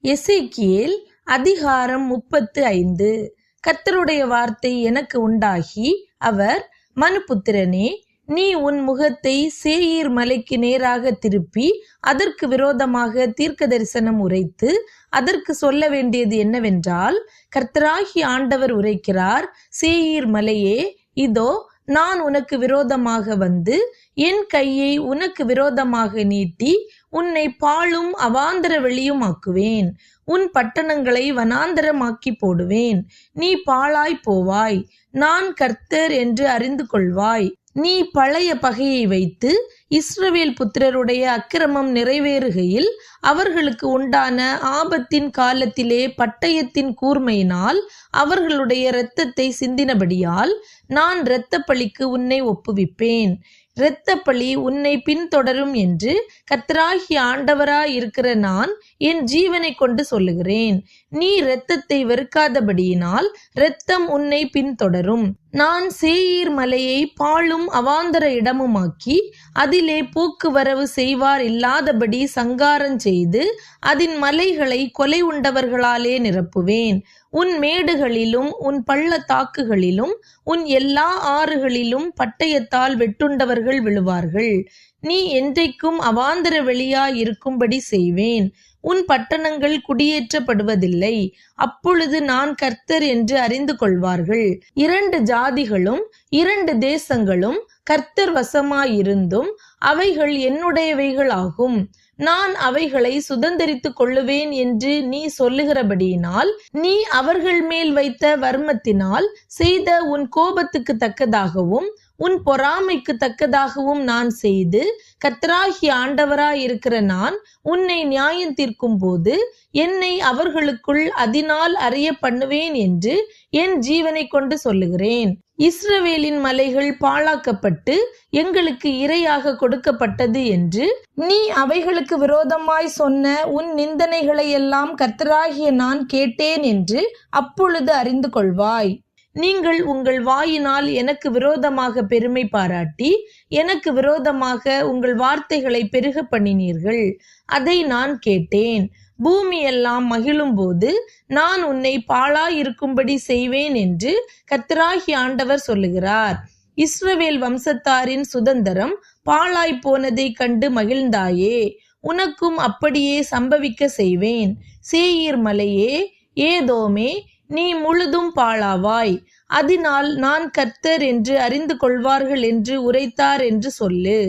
எசேக்கியேல் அதிகாரம் 35. கர்த்தருடைய வார்த்தை எனக்கு உண்டாகி, அவர், மனுபுத்திரனே, நீ உன் முகத்தை சேயீர் மலைக்கு நேராக திருப்பி அதற்கு விரோதமாக தீர்க்க தரிசனம் உரைத்து அதற்கு சொல்ல வேண்டியது என்னவென்றால், கர்த்தராகிய ஆண்டவர் உரைக்கிறார், சேயீர் மலையே, இதோ நான் உனக்கு விரோதமாக வந்து என் கையை உனக்கு விரோதமாக நீட்டி உன்னை பாழும் அவாந்தர வெளியுமாக்குவேன். உன் பட்டணங்களை வனாந்தரமாக்கி போடுவேன். நீ பாழாய் போவாய். நான் கர்த்தர் என்று அறிந்து கொள்வாய். நீ பழைய பகையை வைத்து இஸ்ரவேல் புத்திரருடைய அக்கிரமம் நிறைவேறுகையில் அவர்களுக்கு உண்டான ஆபத்தின் காலத்திலே பட்டயத்தின் கூர்மையினால் அவர்களுடைய இரத்தத்தை சிந்தினபடியால் நான் இரத்தப்பழிக்கு உன்னை ஒப்புவிப்பேன். இரத்தப்பழி உன்னை பின்தொடரும் என்று கர்த்தராகிய ஆண்டவராயிருக்கிற நான் என் ஜீவனை கொண்டு சொல்லுகிறேன். நீ இரத்தத்தை வெறுக்காதபடியினால் இரத்தம் உன்னை பின்தொடரும். நான் சேயீர் மலையை பாழும் அவாந்தர இடமுமாக்கி அதிலே போக்குவரவு செய்வார் இல்லாதபடி சங்காரம் செய்து அதன் மலைகளை கொலை உண்டவர்களாலே நிரப்புவேன். உன் மேடுகளிலும் உன் பள்ளத்தாக்குகளிலும் உன் எல்லா ஆறுகளிலும் பட்டயத்தால் வெட்டுண்டவர்கள் விழுவார்கள். நீ என்றைக்கும் அவாந்தர வெளியாய் இருக்கும்படி செய்வேன். உன் பட்டணங்கள் குடியேற்றப்படுவதில்லை. அப்பொழுது நான் கர்த்தர் என்று அறிந்து கொள்வார்கள். 2 ஜாதிகளும் 2 தேசங்களும் கர்த்தர் வசமாயிருந்தும் அவைகள் என்னுடையவைகள் ஆகும். நான் அவைகளை சுதந்தரித்துக் கொள்ளுவேன் என்று நீ சொல்லுகிறபடியினால் நீ அவர்கள் மேல் வைத்த வர்மத்தினால் செய்த உன் கோபத்துக்கு தக்கதாகவும் உன் பொறாமைக்கு தக்கதாகவும் நான் செய்து கர்த்தராகிய ஆண்டவராயிருக்கிற நான் உன்னை நியாயம் தீர்க்கும் போது என்னை அவர்களுக்குள் அதனால் அறிய பண்ணுவேன் என்று என் ஜீவனை கொண்டு சொல்லுகிறேன். இஸ்ரவேலின் மலைகள் பாழாக்கப்பட்டு எங்களுக்கு இரையாக கொடுக்கப்பட்டது என்று நீ அவைகளுக்கு விரோதமாய் சொன்ன உன் நிந்தனைகளை எல்லாம் கர்த்தராகிய நான் கேட்டேன் என்று அப்பொழுது அறிந்து கொள்வாய். நீங்கள் உங்கள் வாயினால் எனக்கு விரோதமாக பெருமை பாராட்டி எனக்கு விரோதமாக உங்கள் வார்த்தைகளை பெருக பண்ணினீர்கள். அதை நான் கேட்டேன். பூமி எல்லாம் மகிழும் போது நான் உன்னை பாழாயிருக்கும்படி செய்வேன் என்று கர்த்தராகிய ஆண்டவர் சொல்லுகிறார். இஸ்ரவேல் வம்சத்தாரின் சுதந்திரம் பாழாய் போனதை கண்டு மகிழ்ந்தாயே, உனக்கும் அப்படியே சம்பவிக்க செய்வேன். சேயீர் மலையே, ஏதோமே, நீ முழுதும் பாழாவாய். அதனால் நான் கர்த்தர் என்று அறிந்து கொள்வார்கள் என்று உரைத்தார் என்று சொல்லு.